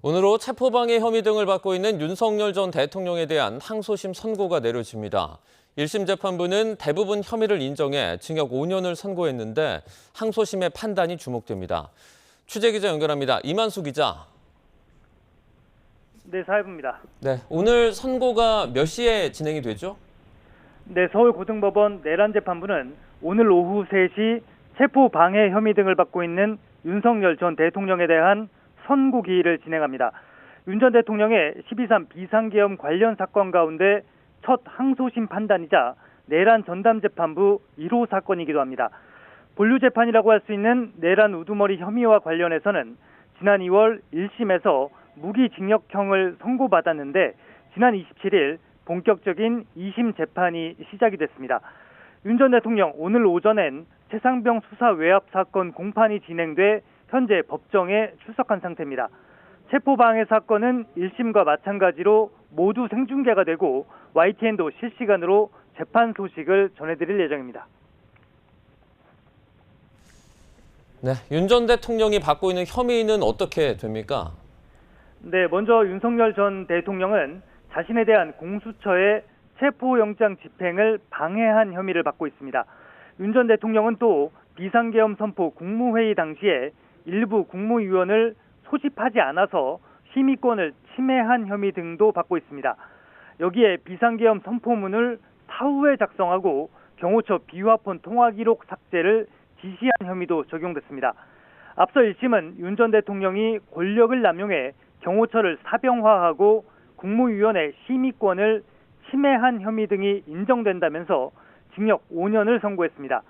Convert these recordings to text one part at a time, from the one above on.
오늘로 체포방해 혐의 등을 받고 있는 윤석열 전 대통령에 대한 항소심 선고가 내려집니다. 1심 재판부는 대부분 혐의를 인정해 징역 5년을 선고했는데 항소심의 판단이 주목됩니다. 취재기자 연결합니다. 이만수 기자. 네, 사회부입니다. 네, 오늘 선고가 몇 시에 진행이 되죠? 네, 서울고등법원 내란재판부는 오늘 오후 3시 체포방해 혐의 등을 받고 있는 윤석열 전 대통령에 대한 선고기일을 진행합니다. 윤 전 대통령의 12.3 비상계엄 관련 사건 가운데 첫 항소심 판단이자 내란 전담재판부 1호 사건이기도 합니다. 본류재판이라고 할 수 있는 내란 우두머리 혐의와 관련해서는 지난 2월 1심에서 무기징역형을 선고받았는데 지난 27일 본격적인 2심 재판이 시작이 됐습니다. 윤 전 대통령 오늘 오전엔 최상병 수사 외압 사건 공판이 진행돼 현재 법정에 출석한 상태입니다. 체포방해 사건은 1심과 마찬가지로 모두 생중계가 되고 YTN도 실시간으로 재판 소식을 전해드릴 예정입니다. 네, 윤 전 대통령이 받고 있는 혐의는 어떻게 됩니까? 네, 먼저 윤석열 전 대통령은 자신에 대한 공수처의 체포영장 집행을 방해한 혐의를 받고 있습니다. 윤 전 대통령은 또 비상계엄 선포 국무회의 당시에 일부 국무위원을 소집하지 않아서 심의권을 침해한 혐의 등도 받고 있습니다. 여기에 비상계엄 선포문을 사후에 작성하고 경호처 비화폰 통화기록 삭제를 지시한 혐의도 적용됐습니다. 앞서 1심은 윤 전 대통령이 권력을 남용해 경호처를 사병화하고 국무위원회 심의권을 침해한 혐의 등이 인정된다면서 징역 5년을 선고했습니다.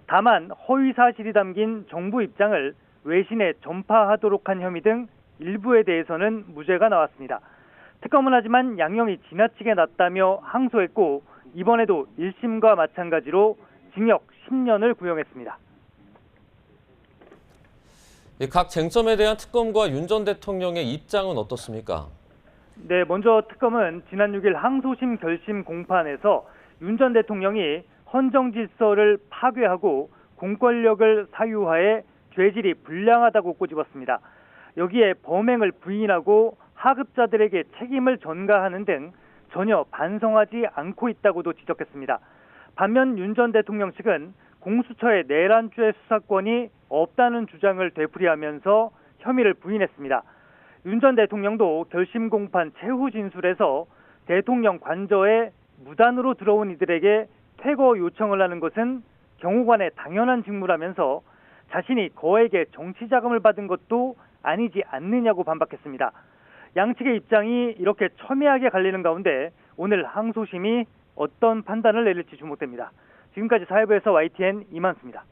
다만 허위 사실이 담긴 정부 입장을 외신에 전파하도록 한 혐의 등 일부에 대해서는 무죄가 나왔습니다. 특검은 하지만 양형이 지나치게 낮다며 항소했고 이번에도 1심과 마찬가지로 징역 10년을 구형했습니다. 각 쟁점에 대한 특검과 윤 전 대통령의 입장은 어떻습니까? 네, 먼저 특검은 지난 6일 항소심 결심 공판에서 윤 전 대통령이 헌정 질서를 파괴하고 공권력을 사유화해 죄질이 불량하다고 꼬집었습니다. 여기에 범행을 부인하고 하급자들에게 책임을 전가하는 등 전혀 반성하지 않고 있다고도 지적했습니다. 반면 윤 전 대통령 측은 공수처의 내란죄 수사권이 없다는 주장을 되풀이하면서 혐의를 부인했습니다. 윤 전 대통령도 결심 공판 최후 진술에서 대통령 관저에 무단으로 들어온 이들에게 퇴거 요청을 하는 것은 경호관의 당연한 직무라면서 자신이 거액의 정치 자금을 받은 것도 아니지 않느냐고 반박했습니다. 양측의 입장이 이렇게 첨예하게 갈리는 가운데 오늘 항소심이 어떤 판단을 내릴지 주목됩니다. 지금까지 사회부에서 YTN 이만수입니다.